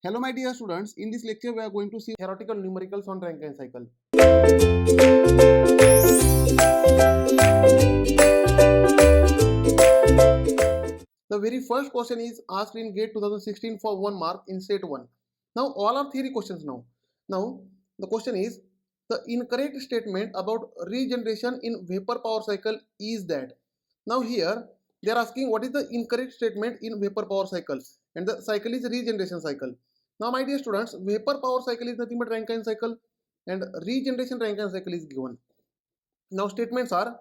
Hello my dear students, in this lecture we are going to see theoretical numericals on Rankine cycle. The very first question is asked in GATE 2016 for 1 mark in set 1. Now all are theory questions now. Now the question is the incorrect statement about regeneration in vapor power cycle is that. Now here they are asking what is the incorrect statement in vapor power cycle, and the cycle is regeneration cycle. Now my dear students, vapor power cycle is nothing but Rankine cycle and regeneration Rankine cycle is given. Now statements are: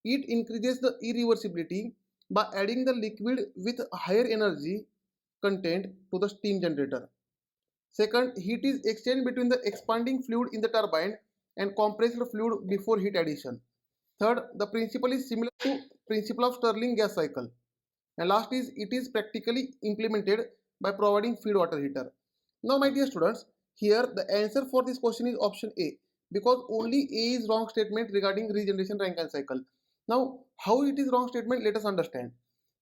it increases the irreversibility by adding the liquid with higher energy content to the steam generator. Second, heat is exchanged between the expanding fluid in the turbine and compressed fluid before heat addition. Third, the principle is similar to principle of Stirling gas cycle. And last is it is practically implemented by providing feed water heater. Now my dear students, here the answer for this question is option A, because only A is wrong statement regarding regeneration Rankine cycle. Now how it is wrong statement, let us understand.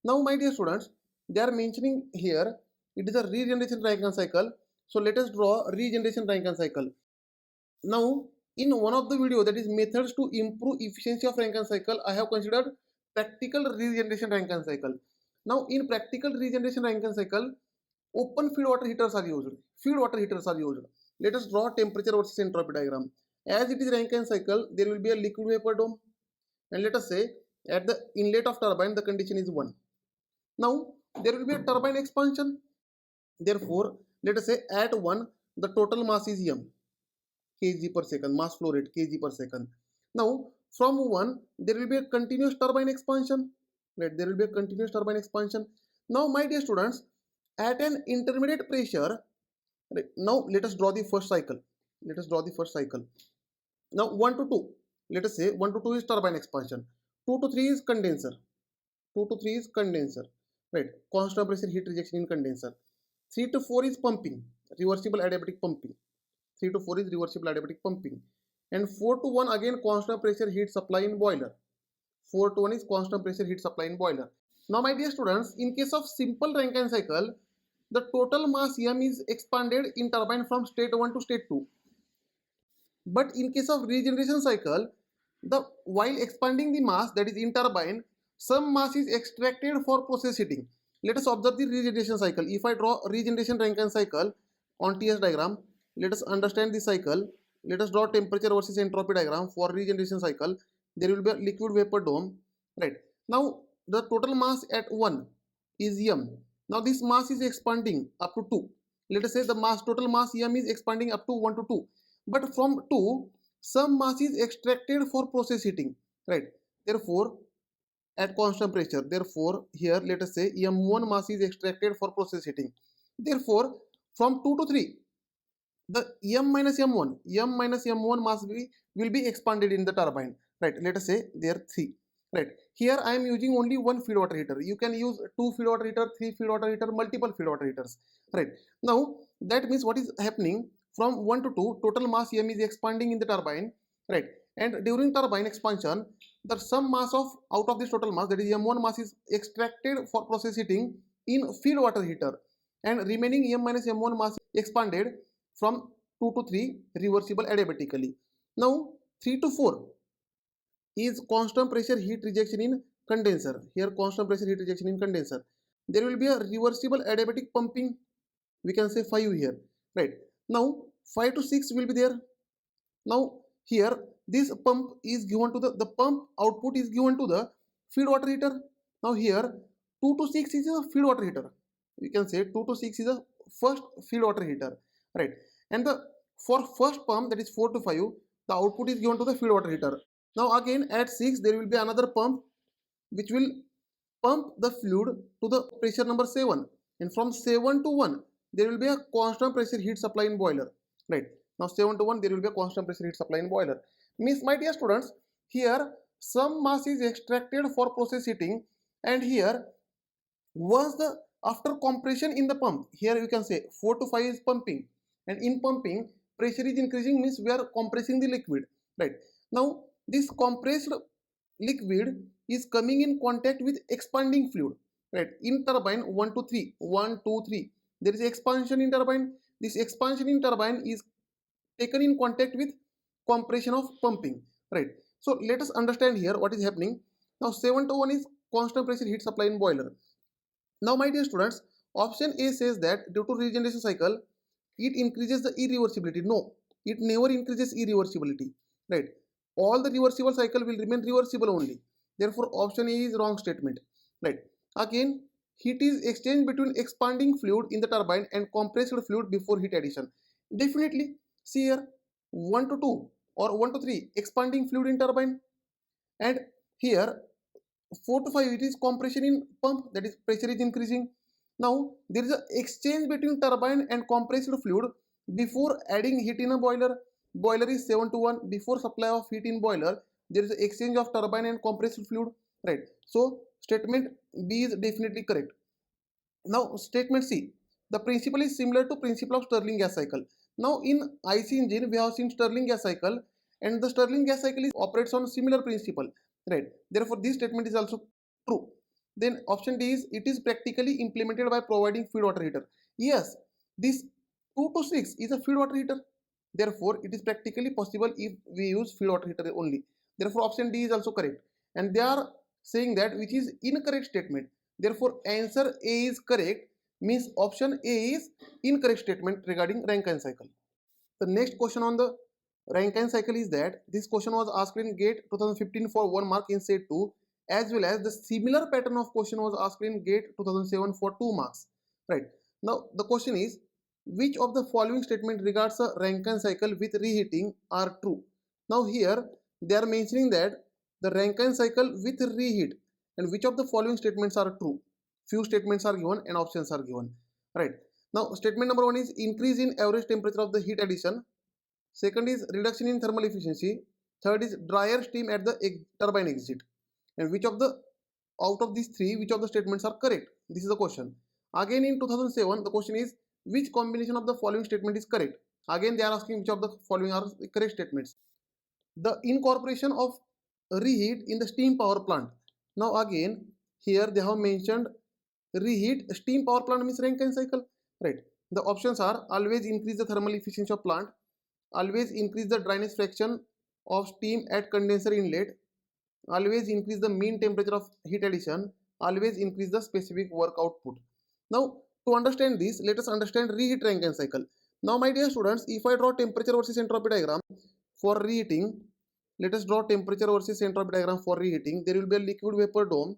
Now my dear students, they are mentioning here it is a regeneration Rankine cycle. So let us draw regeneration Rankine cycle. Now in one of the video, that is methods to improve efficiency of Rankine cycle, I have considered practical regeneration Rankine cycle. Now in practical regeneration Rankine cycle, open feed water heaters are used. Feed water heaters are used. Let us draw temperature versus entropy diagram. As it is Rankine cycle, there will be a liquid vapor dome, and let us say at the inlet of turbine the condition is 1. Now there will be a turbine expansion. Therefore, let us say at 1 the total mass is m, kg per second, mass flow rate kg per second. Now from 1 there will be a continuous turbine expansion. Right, there will be a continuous turbine expansion. Now my dear students, at an intermediate pressure, right, now let us draw the first cycle. Let us draw the first cycle. Now 1 to 2, let us say 1 to 2 is turbine expansion, 2 to 3 is condenser, 2 to 3 is condenser, right, constant pressure heat rejection in condenser. 3 to 4 is pumping, reversible adiabatic pumping. 3 to 4 is reversible adiabatic pumping. And 4 to 1 again constant pressure heat supply in boiler. 4 to 1 is constant pressure heat supply in boiler. Now my dear students, in case of simple Rankine cycle, the total mass m is expanded in turbine from state 1 to state 2. But in case of regeneration cycle, while expanding the mass, that is in turbine, some mass is extracted for process heating. Let us observe the regeneration cycle. If I draw regeneration Rankine cycle on TS diagram, let us understand the cycle. Let us draw temperature versus entropy diagram for regeneration cycle. There will be a liquid vapor dome, right? Now the total mass at 1 is m. Now this mass is expanding up to 2. Let us say the total mass m is expanding up to 1 to 2. But from 2, some mass is extracted for process heating, right? Therefore, at constant pressure, therefore here let us say m1 mass is extracted for process heating. Therefore, from 2 to 3, the m minus m1 mass will be expanded in the turbine, right? Let us say there 3, right? Here I am using only one feed water heater. You can use 2 feed water heater, 3 feed water heater, multiple feed water heaters, right? Now that means what is happening, from 1 to 2 total mass m is expanding in the turbine, right? And during turbine expansion, the some mass of out of this total mass, that is m1 mass, is extracted for process heating in feed water heater, and remaining m minus m1 mass expanded from 2 to 3 reversible adiabatically. Now 3 to 4 is constant pressure heat rejection in condenser. Here constant pressure heat rejection in condenser. There will be a reversible adiabatic pumping. We can say 5 here, right? Now 5 to 6 will be there. Now here this pump is given to the pump output is given to the feed water heater. Now here 2 to 6 is a feed water heater. You can say 2 to 6 is a first feed water heater, right? And the for first pump, that is 4 to 5, the output is given to the feed water heater. Now again at 6 there will be another pump which will pump the fluid to the pressure number 7, and from 7 to 1 there will be a constant pressure heat supply in boiler, right? Now 7 to 1 there will be a constant pressure heat supply in boiler. Means my dear students, here some mass is extracted for process heating, and here once the after compression in the pump, here you can say 4 to 5 is pumping, and in pumping pressure is increasing, means we are compressing the liquid, right? Now this compressed liquid is coming in contact with expanding fluid, right? In turbine 1 to 3, 1 2 3, there is expansion in turbine. This expansion in turbine is taken in contact with compression of pumping, right? So let us understand here what is happening. Now 7 to 1 is constant pressure heat supply in boiler. Now my dear students, option A says that due to regeneration cycle it increases the irreversibility. No, it never increases irreversibility, right? All the reversible cycle will remain reversible only. Therefore option A is wrong statement, right? Again, heat is exchanged between expanding fluid in the turbine and compressed fluid before heat addition. Definitely. See here, 1 to 2 or 1 to 3 expanding fluid in turbine, and here 4 to 5 it is compression in pump, that is pressure is increasing. Now there is a exchange between turbine and compressed fluid before adding heat in a boiler. Boiler is 7 to 1. Before supply of heat in boiler there is a exchange of turbine and compressed fluid, right? So statement B is definitely correct. Now statement C, the principle is similar to principle of Stirling gas cycle. Now in IC engine we have seen Stirling gas cycle, and the Stirling gas cycle is operates on similar principle, right? Therefore this statement is also true. Then option D is it is practically implemented by providing feed water heater. Yes, this 2 to 6 is a feed water heater, therefore it is practically possible if we use feed water heater only. Therefore option D is also correct, and they are saying that which is incorrect statement. Therefore answer A is correct, means option A is incorrect statement regarding Rankine cycle. The next question on the Rankine cycle is that this question was asked in GATE 2015 for 1 mark in set 2, as well as the similar pattern of question was asked in GATE 2007 for 2 marks, right? Now the question is, which of the following statement regards a Rankine cycle with reheating are true? Now here they are mentioning that the Rankine cycle with reheat, and which of the following statements are true? Few statements are given and options are given, right? Now statement number 1 is increase in average temperature of the heat addition. Second is reduction in thermal efficiency. Third is drier steam at the turbine exit. And which of the out of these three, which of the statements are correct? This is the question. Again in 2007, the question is which combination of the following statement is correct? Again they are asking which of the following are the correct statements. The incorporation of reheat in the steam power plant. Now again here they have mentioned reheat steam power plant means Rankine cycle, right? The options are always increase the thermal efficiency of plant, always increase the dryness fraction of steam at condenser inlet, always increase the mean temperature of heat addition, always increase the specific work output. Now to understand this, let us understand reheat Rankine cycle. Now my dear students, if I draw temperature versus entropy diagram for reheating, let us draw temperature versus entropy diagram for reheating. There will be a liquid vapor dome.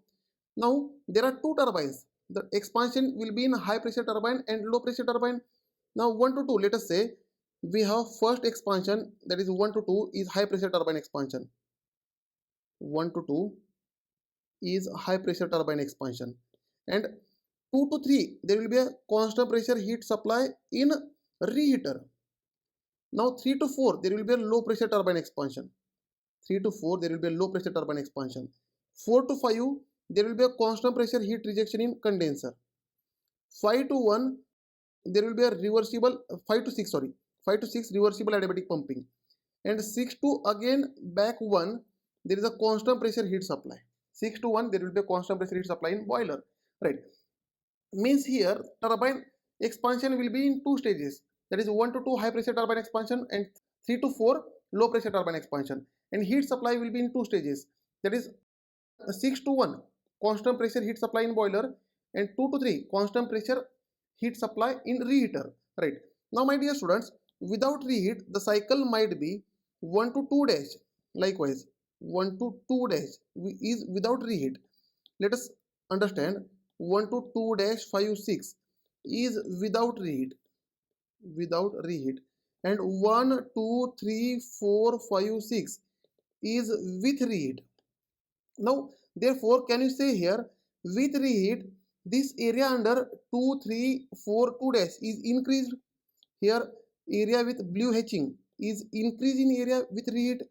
Now there are two turbines. The expansion will be in high pressure turbine and low pressure turbine. Now 1 to 2, let us say we have first expansion, that is 1 to 2 is high pressure turbine expansion. 1 to 2 is high pressure turbine expansion, and 2 to 3 there will be a constant pressure heat supply in reheater. Now 3 to 4 there will be a low pressure turbine expansion. 3 to 4 there will be a low pressure turbine expansion. 4 to 5 there will be a constant pressure heat rejection in condenser. 5 to 1 there will be a reversible 5 to 6 sorry 5 to 6 reversible adiabatic pumping, and 6 to again back 1 there is a constant pressure heat supply. 6 to 1 there will be a constant pressure heat supply in boiler, right? Means here turbine expansion will be in two stages, that is 1 to 2 high pressure turbine expansion and 3 to 4 low pressure turbine expansion, and heat supply will be in two stages, that is 6 to 1 constant pressure heat supply in boiler and 2 to 3 constant pressure heat supply in reheater, right? Now my dear students, without reheat the cycle might be 1 to 2 dash. Likewise 1 to 2 dash is without reheat. Let us understand 1 to 2 dash 5 6 is without reheat, and 1 2 3 4 5 6 is with reheat. Now therefore can you say here with reheat this area under 2 3 4 2 dash is increased. Here area with blue hatching is increase in area with reheat.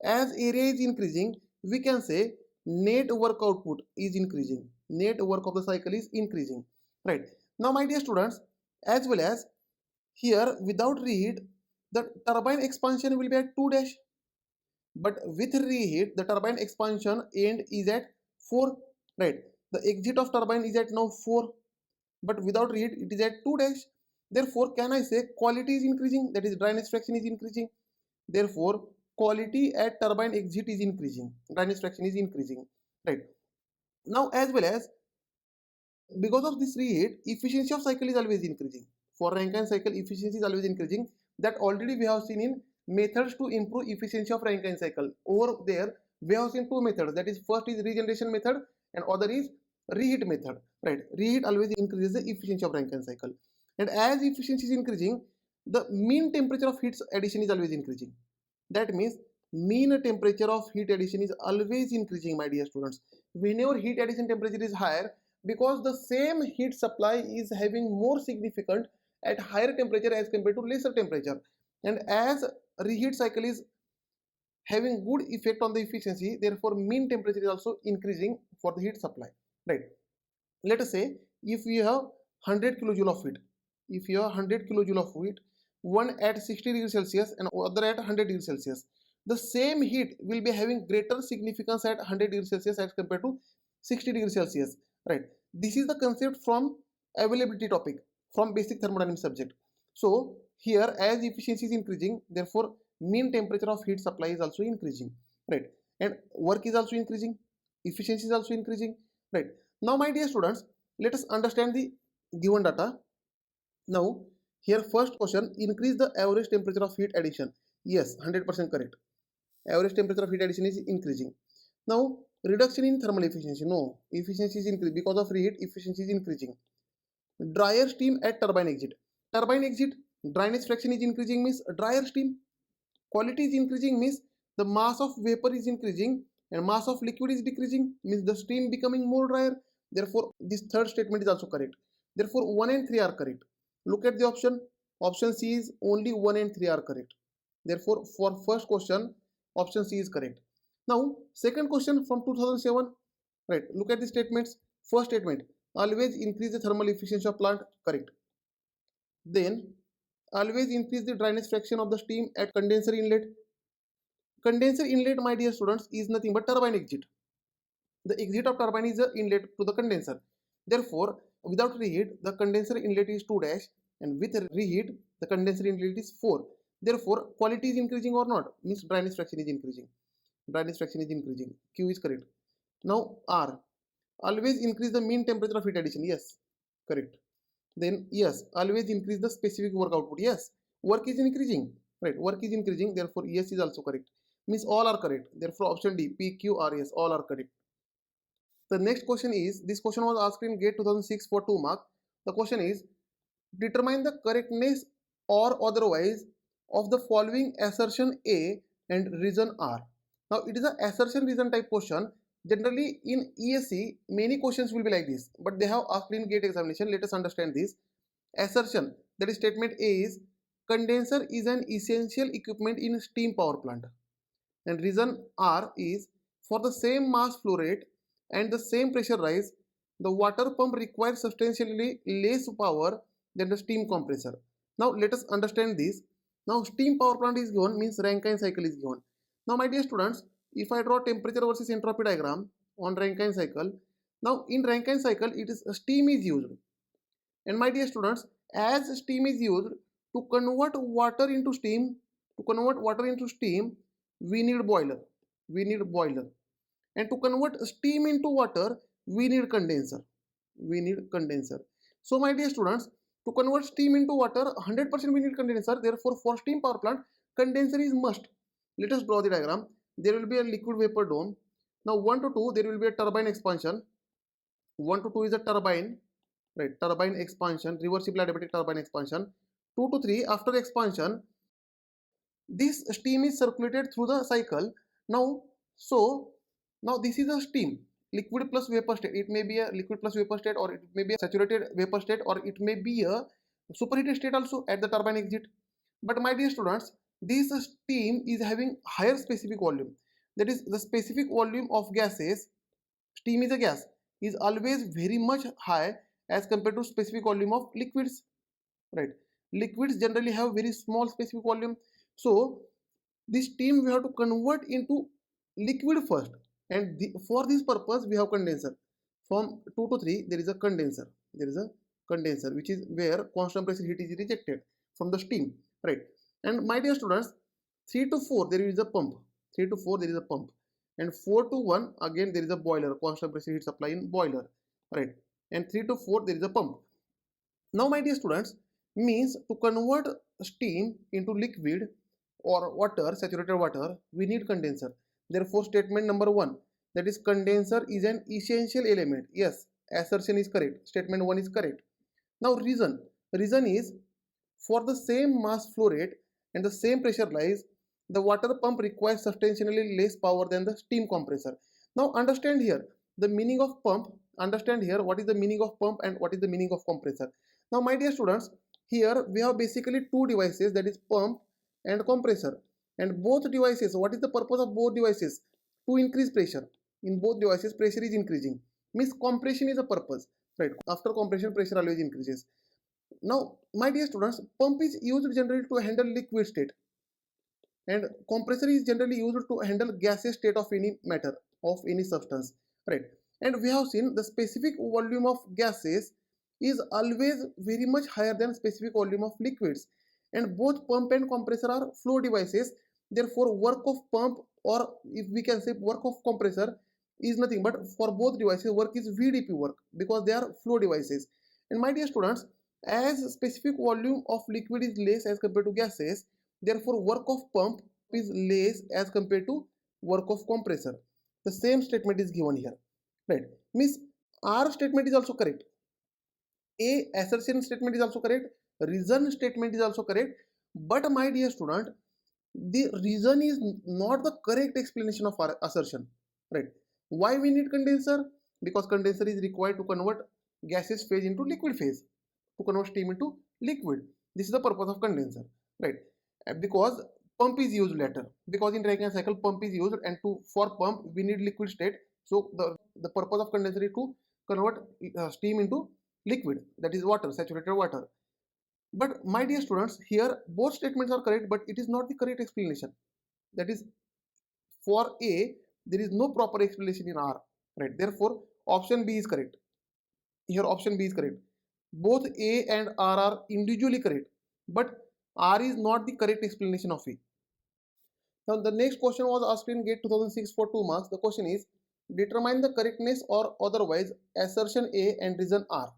As area is increasing we can say net work output is increasing, net work of the cycle is increasing, right? Now my dear students, as well as here without reheat the turbine expansion will be at 2 dash, but with reheat the turbine expansion end is at 4, right? The exit of turbine is at now 4. but without reheat it is at 2 dash. Therefore, can I say quality is increasing, that is dryness fraction is increasing. Therefore, quality at turbine exit is increasing, dryness fraction is increasing, right? Now, as well as because of this reheat, efficiency of cycle is always increasing. For Rankine cycle, efficiency is always increasing. That already we have seen in methods to improve efficiency of Rankine cycle. Over there, we have seen two methods. That is, first is regeneration method and other is reheat method. Right? Reheat always increases the efficiency of Rankine cycle. And as efficiency is increasing, the mean temperature of heat addition is always increasing. That means mean temperature of heat addition is always increasing, my dear students. Whenever heat addition temperature is higher, because the same heat supply is having more significant at higher temperature as compared to lesser temperature, and as reheat cycle is having good effect on the efficiency, therefore mean temperature is also increasing for the heat supply, right? Let us say if we have 100 kilojoule of heat, if you have 100 kilojoule of heat, one at 60 degrees Celsius and other at 100 degrees Celsius, the same heat will be having greater significance at 100 degrees Celsius as compared to 60 degrees Celsius, right? This is the concept from availability topic, from basic thermodynamics subject. So here, as efficiency is increasing, therefore mean temperature of heat supply is also increasing, right? And work is also increasing, efficiency is also increasing, right? Now, my dear students, let us understand the given data. Now, here first question, increase the average temperature of heat addition. Yes, 100% correct. Average temperature of heat addition is increasing. Now, reduction in thermal efficiency. No, efficiency is increasing. Because of reheat, efficiency is increasing. Drier steam at turbine exit. Turbine exit, dryness fraction is increasing means drier steam. Quality is increasing means the mass of vapor is increasing and mass of liquid is decreasing means the steam becoming more drier. Therefore, this third statement is also correct. Therefore, 1 and 3 are correct. Look at the option. Option C is only 1 and 3 are correct. Therefore, for first question, option C is correct. Now, second question from 2007. Right. Look at the statements. First statement, always increase the thermal efficiency of plant. Correct. Then, always increase the dryness fraction of the steam at condenser inlet. Condenser inlet, my dear students, is nothing but turbine exit. The exit of turbine is the inlet to the condenser. Therefore, without reheat, the condenser inlet is 2 dash, and with reheat, the condenser inlet is 4. Therefore, quality is increasing or not? Means dryness fraction is increasing. Dryness fraction is increasing. Q is correct. Now, R. Always increase the mean temperature of heat addition. Yes, correct. Then, yes, always increase the specific work output. Yes, work is increasing. Right, work is increasing. Therefore, yes is also correct. Means all are correct. Therefore, option D, P, Q, R, S, all are correct. The next question is, this question was asked in GATE 2006 for 2 mark. The question is, determine the correctness or otherwise of the following assertion A and reason R. Now, it is an assertion reason type question. Generally, in ESE, many questions will be like this, but they have asked in GATE examination. Let us understand this. Assertion, that is statement A is, condenser is an essential equipment in steam power plant. And reason R is, for the same mass flow rate and the same pressure rise, the water pump requires substantially less power than the steam compressor. Now let us understand this. Now steam power plant is given means Rankine cycle is given. Now my dear students, if I draw temperature versus entropy diagram on Rankine cycle, now in Rankine cycle it is steam is used. And my dear students, as steam is used to convert water into steam, we need boiler. We need boiler. And to convert steam into water, we need condenser. We need condenser. So, my dear students, to convert steam into water, 100% we need condenser. Therefore, for steam power plant, condenser is must. Let us draw the diagram. There will be a liquid vapor dome. Now, 1 to 2, there will be a turbine expansion. 1 to 2 is a turbine, right? Turbine expansion, reversible adiabatic turbine expansion. 2 to 3, after expansion, this steam is circulated through the cycle. Now, so now this is a steam, liquid plus vapor state. It may be a liquid plus vapor state, or it may be a saturated vapor state, or it may be a superheated state also at the turbine exit. But my dear students, this steam is having higher specific volume. That is, the specific volume of gases, steam is a gas, is always very much high as compared to specific volume of liquids, right? Liquids generally have very small specific volume. So this steam we have to convert into liquid first, and for this purpose we have condenser. From 2 to 3 there is a condenser. There is a condenser, which is where constant pressure heat is rejected from the steam, right? And my dear students, 3 to 4 there is a pump, 3 to 4 there is a pump, and 4 to 1 again there is a boiler, constant pressure heat supply in boiler, right? And 3 to 4 there is a pump. Now my dear students, means to convert steam into liquid or water, saturated water, we need condenser. Therefore statement number 1, that is condenser is an essential element. Yes, assertion is correct, statement 1 is correct. Now reason is, for the same mass flow rate and the same pressure rise, the water pump requires substantially less power than the steam compressor. Now understand here the meaning of pump, understand here what is the meaning of pump and what is the meaning of compressor. Now my dear students, here we have basically two devices, that is pump and compressor, and both devices, what is the purpose of both devices? To increase pressure. In both devices pressure is increasing, means compression is a purpose, right? After compression pressure always increases. Now my dear students, pump is used generally to handle liquid state and compressor is generally used to handle gaseous state of any matter, of any substance, right? And we have seen the specific volume of gases is always very much higher than specific volume of liquids, and both pump and compressor are flow devices. Therefore work of pump, or if we can say work of compressor, is nothing but for both devices work is VDP work, because they are flow devices. And my dear students, as specific volume of liquid is less as compared to gases, therefore work of pump is less as compared to work of compressor. The same statement is given here, right? Means R statement is also correct, A assertion statement is also correct, reason statement is also correct, but my dear student, the reason is not the correct explanation of our assertion, right? Why we need condenser? Because condenser is required to convert gaseous phase into liquid phase, to convert steam into liquid. This is the purpose of condenser, right? Because pump is used later, because in Rankine cycle pump is used, and to for pump we need liquid state. So the purpose of condenser is to convert steam into liquid, that is water, saturated water. But my dear students, here both statements are correct, but it is not the correct explanation. That is, for A there is no proper explanation in R, right? Therefore option B is correct. Here option B is correct. Both A and R are individually correct, but R is not the correct explanation of A. Now the next question was asked in GATE 2006 for 2 marks. The question is, determine the correctness or otherwise assertion A and reason R.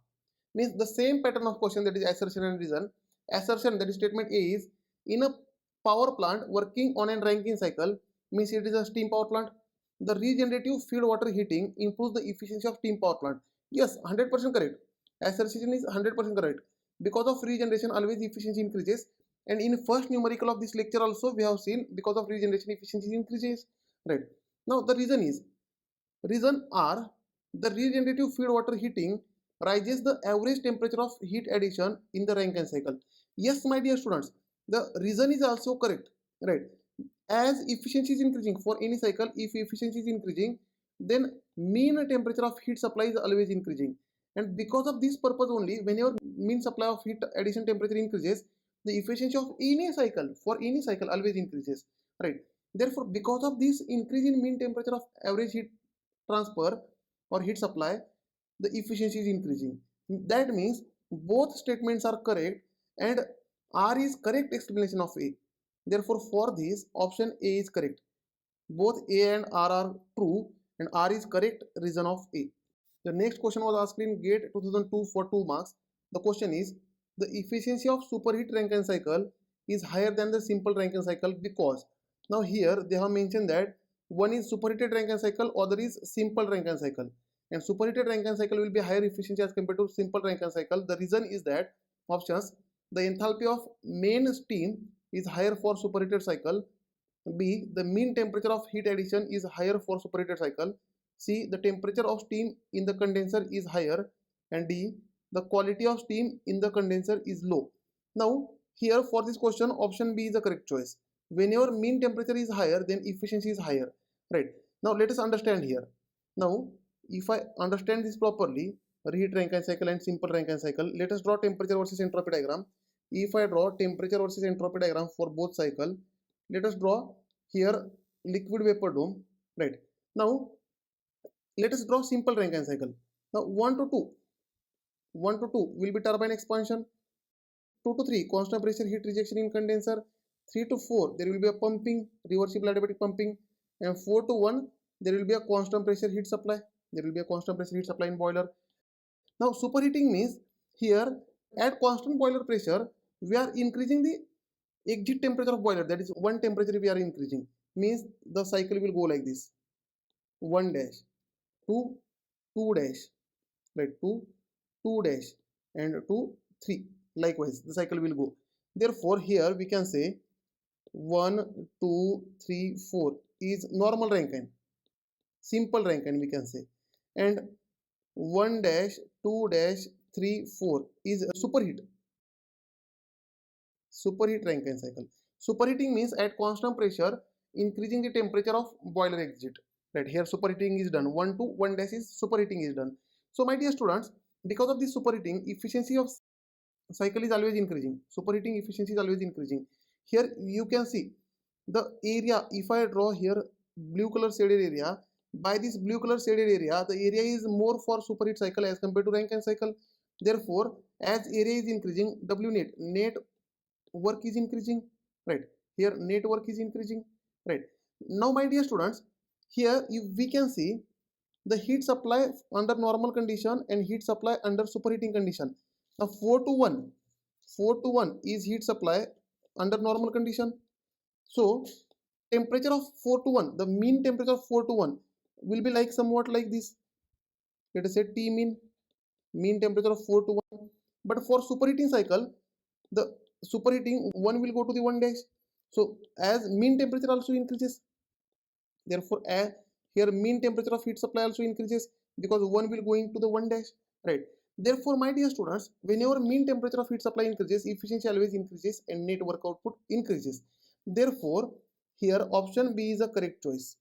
Means the same pattern of question, that is assertion and reason. Assertion, that is statement A, is in a power plant working on a Rankine cycle, means it is a steam power plant. The regenerative feed water heating improves the efficiency of steam power plant. Yes, 100% correct. Assertion is 100% correct. Because of regeneration always efficiency increases, and in first numerical of this lecture also we have seen because of regeneration efficiency increases, right? Now the reason is, reason R, the regenerative feed water heating raises the average temperature of heat addition in the Rankine cycle. Yes, my dear students, the reason is also correct, right? As efficiency is increasing for any cycle, if efficiency is increasing, then mean temperature of heat supply is always increasing. And because of this purpose only, whenever mean supply of heat addition temperature increases, the efficiency of any cycle, for any cycle, always increases, right? Therefore because of this increase in mean temperature of average heat transfer or heat supply, the efficiency is increasing. That means both statements are correct, and R is correct explanation of A. Therefore for this option A is correct. Both A and R are true, and R is correct reason of A. The next question was asked in GATE 2002 for 2 marks. The question is, the efficiency of superheat Rankine cycle is higher than the simple Rankine cycle because. Now here they have mentioned that one is superheated Rankine cycle, other is simple Rankine cycle, and superheated Rankine cycle will be higher efficiency as compared to simple Rankine cycle. The reason is that options, the enthalpy of main steam is higher for superheated cycle, B, the mean temperature of heat addition is higher for superheated cycle, C, the temperature of steam in the condenser is higher, and D, the quality of steam in the condenser is low. Now here for this question option B is the correct choice. Whenever mean temperature is higher, then efficiency is higher, right? Now let us understand here. Now if I understand this properly, reheat Rankine cycle and simple Rankine cycle, let us draw temperature versus entropy diagram. If I draw temperature versus entropy diagram for both cycle, let us draw here liquid vapor dome, right? Now let us draw simple Rankine cycle. Now 1 to 2, 1 to 2 will be turbine expansion, 2 to 3 constant pressure heat rejection in condenser, 3 to 4 there will be a pumping, reversible adiabatic pumping, and 4 to 1 there will be a constant pressure heat supply. There will be a constant pressure heat supply in boiler. Now superheating means here at constant boiler pressure we are increasing the exit temperature of boiler, that is one temperature we are increasing, means the cycle will go like this: 1 dash, 2, 2 dash, right, 2, 2 dash, and 2, 3. Likewise the cycle will go. Therefore here we can say 1, 2, 3, 4 is normal Rankine, simple Rankine we can say, and 1 dash, 2 dash, 3, 4 is superheat Rankine cycle. Superheating means at constant pressure increasing the temperature of boiler exit. Right here superheating is done. 1 to 1 dash is superheating is done. So my dear students, because of this superheating, efficiency of cycle is always increasing. Superheating efficiency is always increasing. Here you can see the area. If I draw here blue color shaded area, by this blue color shaded area, the area is more for superheat cycle as compared to Rankine cycle. Therefore, as area is increasing, W net work is increasing, right? Here net work is increasing, right? Now my dear students, here we can see the heat supply under normal condition and heat supply under superheating condition. Now 4 to 1, 4 to 1 is heat supply under normal condition. So temperature of 4 to 1, the mean temperature of 4 to 1 will be like somewhat like this. Let us say T mean temperature of 4 to 1. But for superheating cycle, the superheating 1 will go to the 1 dash. So as mean temperature also increases, therefore here mean temperature of heat supply also increases because 1 will go into the 1 dash, right? Therefore my dear students, whenever mean temperature of heat supply increases, efficiency always increases and net work output increases. Therefore here option B is a correct choice.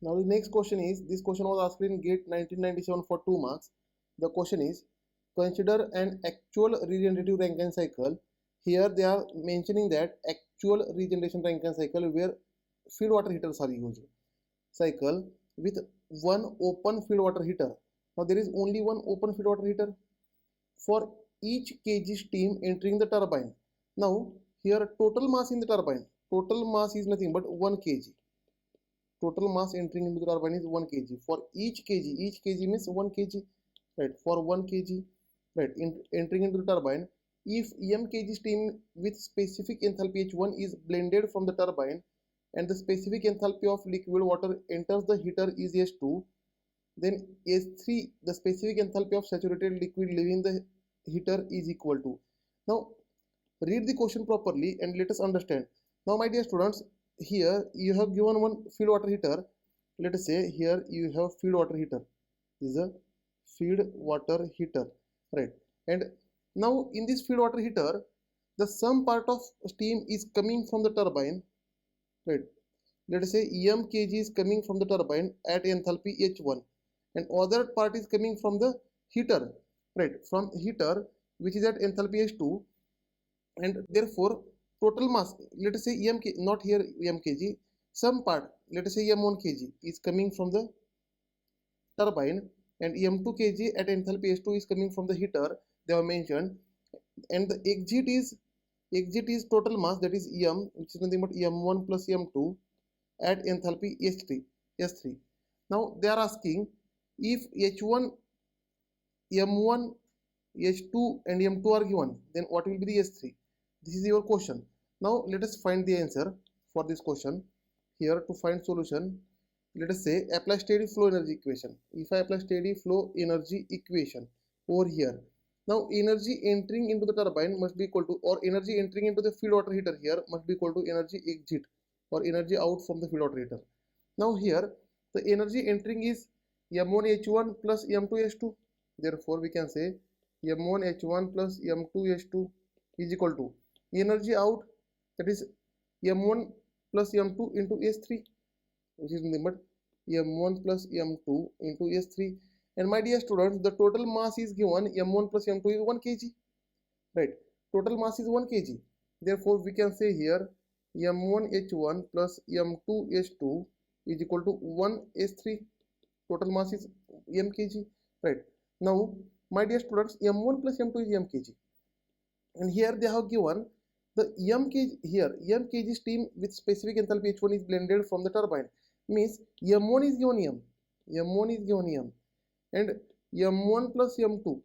Now the next question is, this question was asked in GATE 1997 for 2 marks. The question is, consider an actual regenerative Rankine cycle. Here they are mentioning that actual regeneration Rankine cycle where feed water heaters are used. Cycle with one open feed water heater. Now there is only one open feed water heater for each kg steam entering the turbine. Now here total mass in the turbine, total mass is nothing but 1 kg. Total mass entering into the turbine is 1 kg. For each kg means 1 kg, right? For 1 kg, right, entering into the turbine, if m kg steam with specific enthalpy H1 is blended from the turbine and the specific enthalpy of liquid water enters the heater is H2, then H3, the specific enthalpy of saturated liquid leaving the heater, is equal to. Now read the question properly and let us understand. Now my dear students, here you have given one feed water heater. Let us say here you have feed water heater. This is a feed water heater, right? And now in this feed water heater, the some part of steam is coming from the turbine, right? Let us say m kg is coming from the turbine at enthalpy H1 and other part is coming from the heater, right? From heater which is at enthalpy H2, and therefore total mass, let us say m kg, not here m kg, some part, let us say m1 kg is coming from the turbine and m2 kg at enthalpy H2 is coming from the heater, they have mentioned, and the exit is total mass, that is m, which is nothing but m1 plus m2 at enthalpy S3. Now they are asking if H1, m1, H2 and m2 are given, then what will be the S3? This is your question. Now let us find the answer for this question. Here to find solution, let us say apply steady flow energy equation. If I apply steady flow energy equation over here, now energy entering into the turbine must be equal to, or energy entering into the feed water heater here must be equal to energy exit or energy out from the feed water heater. Now here the energy entering is m1h1 plus m2h2. Therefore we can say m1h1 plus m2h2 is equal to energy out, that is m1 plus m2 into S3, which is nothing but m1 plus m2 into S3. And my dear students, the total mass is given m1 plus m2 is 1 kg, right? Total mass is 1 kg. Therefore we can say here m1h1 plus m2h2 is equal to 1 S3. Total mass is m kg, right? Now My dear students, m1 plus m2 is m kg, and here they have given the m kg. Here m kg steam with specific enthalpy h1 is blended from the turbine, means m1 is given m1 is given and m1 plus m2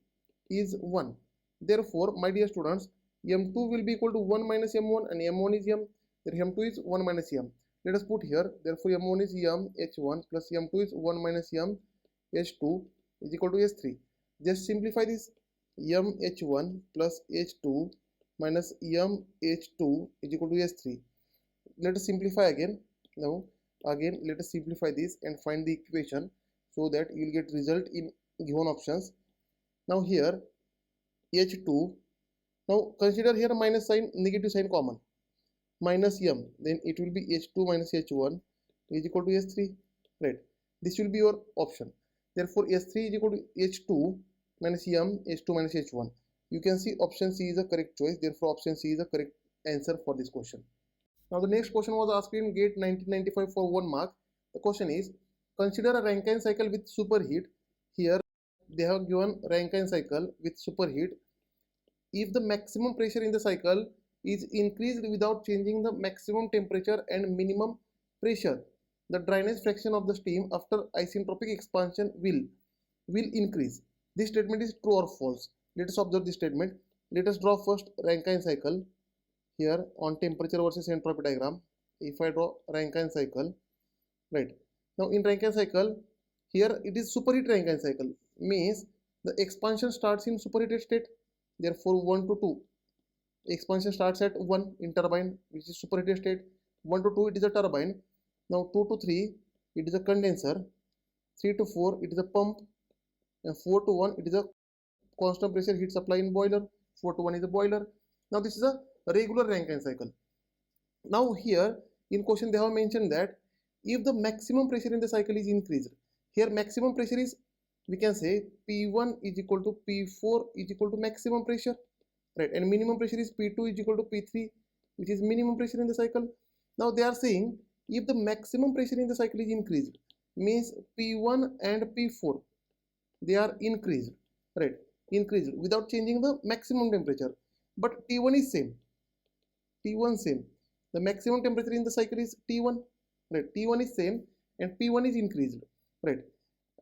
is 1. Therefore, my dear students, m2 will be equal to 1 minus m1, and m1 is m, therefore m2 is 1 minus m. Let us put here, therefore m1 is m h1 plus m2 is 1 minus m h2 is equal to h3. Just simplify this, m h1 plus h2 minus m h2 is equal to h3. Let us simplify again. Now again let us simplify this and find the equation, so that you will get result in given options. Now here h2, now consider here minus sign, negative sign common, minus m, then it will be h2 minus h1 is equal to h3, right? This will be your option. Therefore h3 is equal to h2 minus m h2 minus h1. You can see option C is a correct choice. Therefore option C is a correct answer for this question. Now the next question was asked in GATE 1995 for 1 mark. The question is, consider a Rankine cycle with superheat. Here they have given Rankine cycle with superheat. If the maximum pressure in the cycle is increased without changing the maximum temperature and minimum pressure, the dryness fraction of the steam after isentropic expansion will increase. This statement is true or false. Let us observe this statement. Let us draw first Rankine cycle here on temperature versus entropy diagram. If I draw Rankine cycle, right, now in Rankine cycle, here it is superheat Rankine cycle, means the expansion starts in superheated state. Therefore 1 to 2 expansion starts at 1 in turbine, which is superheated state. 1 to 2 it is a turbine. Now 2 to 3 it is a condenser. 3 to 4 it is a pump, and 4 to 1 it is a constant pressure heat supply in boiler. 4 to 1 is a boiler. Now this is a regular Rankine cycle. Now here in question they have mentioned that if the maximum pressure in the cycle is increased, here maximum pressure is, we can say P1 is equal to P4 is equal to maximum pressure, right, and minimum pressure is P2 is equal to P3, which is minimum pressure in the cycle. Now they are saying if the maximum pressure in the cycle is increased, means P1 and P4 they are increased, right, increased without changing the maximum temperature, but T1 is same, T1 same, the maximum temperature in the cycle is T1, right, T1 is same and P1 is increased, right,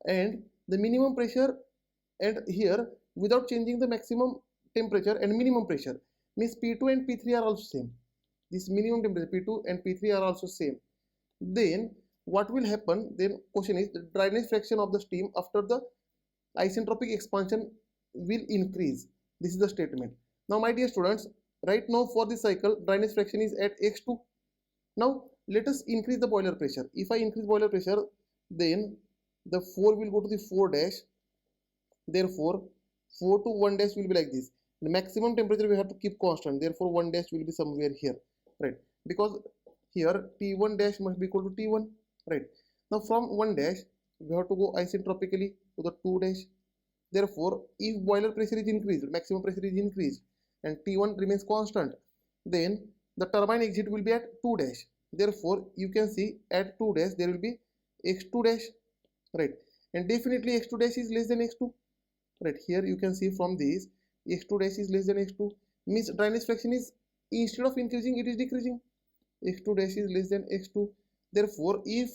and the minimum pressure, and here without changing the maximum temperature and minimum pressure, means P2 and P3 are also same. This minimum temperature P2 and P3 are also same. Then what will happen? Then question is, the dryness fraction of the steam after the isentropic expansion will increase. This is the statement. Now my dear students, right now for this cycle dryness fraction is at x2. Now let us increase the boiler pressure. If I increase boiler pressure, then the 4 will go to the 4 dash. Therefore 4 to 1 dash will be like this. The maximum temperature we have to keep constant. Therefore 1 dash will be somewhere here, right, because here T1 dash must be equal to T1, right. Now from 1 dash we have to go isentropically to the 2 dash. Therefore if boiler pressure is increased, maximum pressure is increased, and T1 remains constant, then the turbine exit will be at 2 dash. Therefore you can see at 2 dash there will be x2 dash, right, and definitely x2 dash is less than x2, right. Here you can see from this x2 dash is less than x2, means dryness fraction is, instead of increasing it is decreasing. X2 dash is less than x2. Therefore if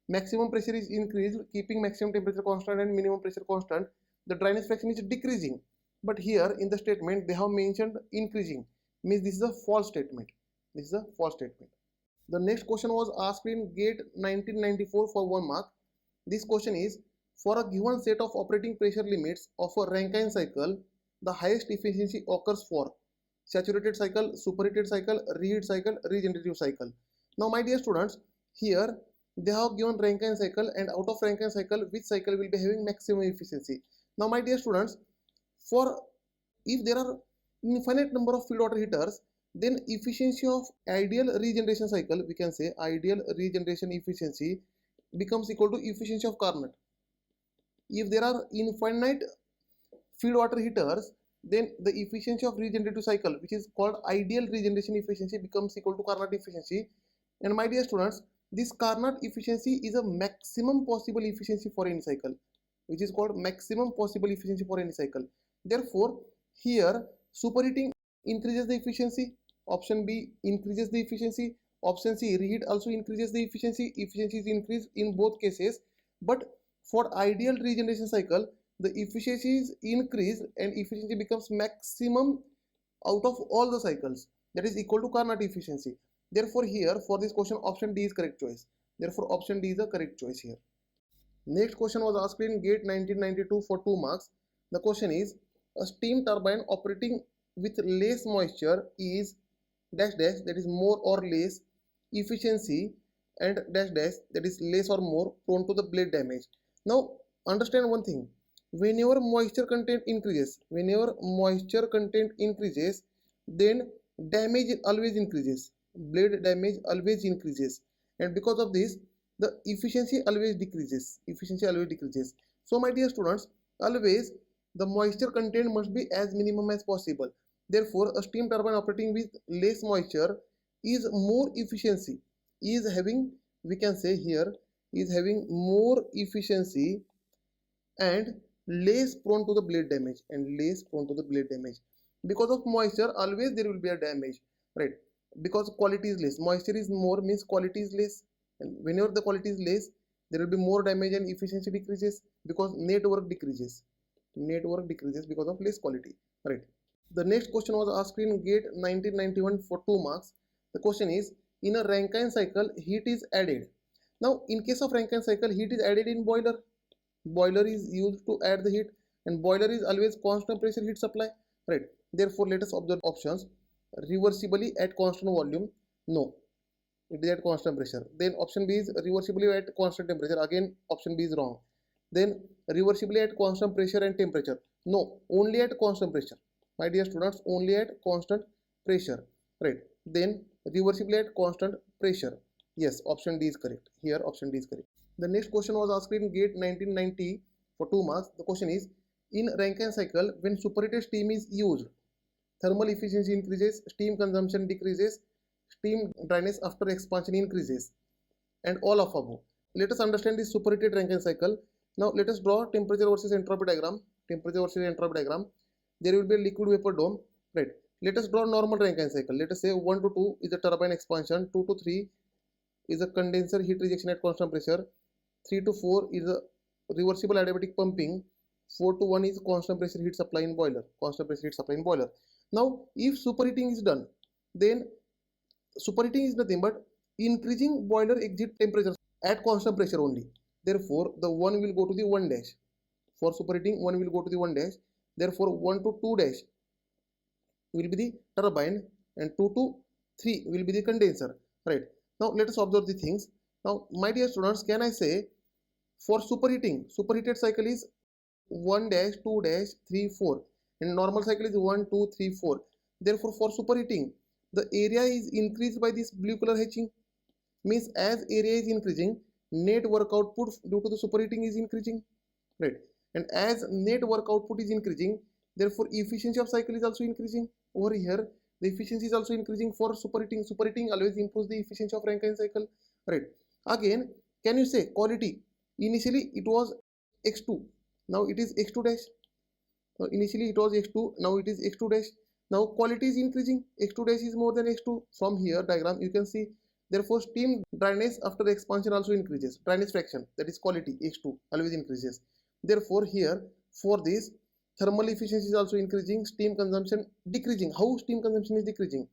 maximum pressure is increased, keeping maximum temperature constant and minimum pressure constant, the dryness fraction is decreasing. But here in the statement they have mentioned increasing, means this is a false statement. This is a false statement. The next question was asked in GATE 1994 for 1 mark. This question is, for a given set of operating pressure limits of a Rankine cycle, the highest efficiency occurs for saturated cycle, superheated cycle, reheat cycle, regenerative cycle. Now my dear students, here they have given Rankine cycle, and out of Rankine cycle which cycle will be having maximum efficiency. Now my dear students, for if there are infinite number of feed water heaters, then efficiency of ideal regeneration cycle, we can say ideal regeneration efficiency becomes equal to efficiency of Carnot. If there are infinite feed water heaters, then the efficiency of regenerative cycle, which is called ideal regeneration efficiency, becomes equal to Carnot efficiency. And my dear students, this Carnot efficiency is a maximum possible efficiency for any cycle. which is called maximum possible efficiency for any cycle. Therefore, here superheating increases the efficiency. Option B increases the efficiency. Option C, reheat also increases the efficiency. Efficiency is increased in both cases, but for ideal regeneration cycle, the efficiency is increased and efficiency becomes maximum out of all the cycles, that is equal to Carnot efficiency. Therefore, here for this question, option D is correct choice. Therefore, option D is the correct choice here. Next question was asked in GATE 1992 for 2 marks. The question is, a steam turbine operating with less moisture is dash dash, that is more or less efficiency, and dash dash, that is less or more prone to the blade damage. Now understand one thing, whenever moisture content increases, then damage always increases, blade damage always increases, and because of this the efficiency always decreases. So my dear students, always the moisture content must be as minimum as possible. Therefore, a steam turbine operating with less moisture is more efficiency, is having, we can say here, is having more efficiency and less prone to the blade damage, because of moisture always there will be a damage, right? Because quality is less, moisture is more means quality is less, and whenever the quality is less, there will be more damage and efficiency decreases because network decreases because of less quality, right? The next question was asked in GATE 1991 for 2 marks. The question is, in a Rankine cycle heat is added. Now in case of Rankine cycle, heat is added in boiler. Boiler is used to add the heat, and boiler is always constant pressure heat supply, right? Therefore, let us observe options. Reversibly at constant volume, no, it is at constant pressure. Then option B is reversibly at constant temperature, again option B is wrong. Then reversibly at constant pressure and temperature, no, only at constant pressure, my dear students, only at constant pressure, right? Then reversibly at constant pressure, yes, option D is correct. Here option D is correct. The next question was asked in GATE 1990 for 2 marks. The question is, in Rankine cycle, when superheated steam is used, thermal efficiency increases, steam consumption decreases, steam dryness after expansion increases, and all of above. Let us understand this superheated Rankine cycle. Now let us draw temperature versus entropy diagram. There will be a liquid vapor dome, right? Let us draw normal Rankine cycle. Let us say 1 to 2 is a turbine expansion, 2 to 3 is a condenser heat rejection at constant pressure, 3 to 4 is a reversible adiabatic pumping, 4 to 1 is constant pressure heat supply in boiler. Now if superheating is done, then superheating is nothing but increasing boiler exit temperature at constant pressure only. Therefore, the 1 will go to the 1 dash. For superheating, 1 will go to the 1 dash. Therefore, 1 to 2 dash will be the turbine and 2 to 3 will be the condenser, right? Now let us observe the things. Now my dear students, can I say for superheating, superheated cycle is 1 dash, 2 dash, 3, 4, and normal cycle is 1, 2, 3, 4. Therefore, for superheating, the area is increased by this blue color hatching, means as area is increasing, net work output due to the superheating is increasing, right? And as net work output is increasing, therefore efficiency of cycle is also increasing. Over here, the efficiency is also increasing for superheating. Superheating always improves the efficiency of Rankine cycle, right? Again, can you say quality? Initially it was x2, now it is x2 dash. So initially it was x2, now it is x2 dash. Now quality is increasing, x2 dash is more than x2. From here diagram you can see, therefore steam dryness after expansion also increases, dryness fraction, that is quality, x2 always increases. Therefore here for this, thermal efficiency is also increasing, steam consumption decreasing. How steam consumption is decreasing?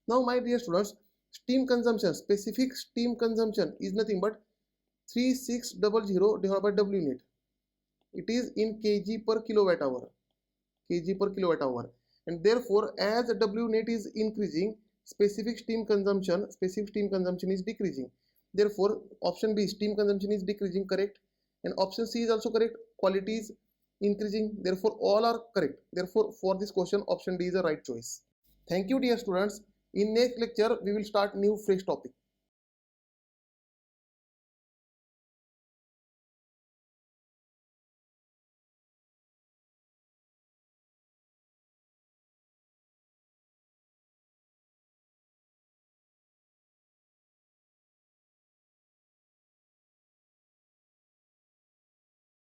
Now my dear students, steam consumption, specific steam consumption is nothing but 3600 divided by W net. It is in kg per kilowatt hour, and therefore as W net is increasing, specific steam consumption is decreasing. Therefore option B, steam consumption is decreasing, correct, and option C is also correct, quality is increasing. Therefore all are correct. Therefore for this question, option D is the right choice. Thank you dear students. In next lecture we will start new fresh topic.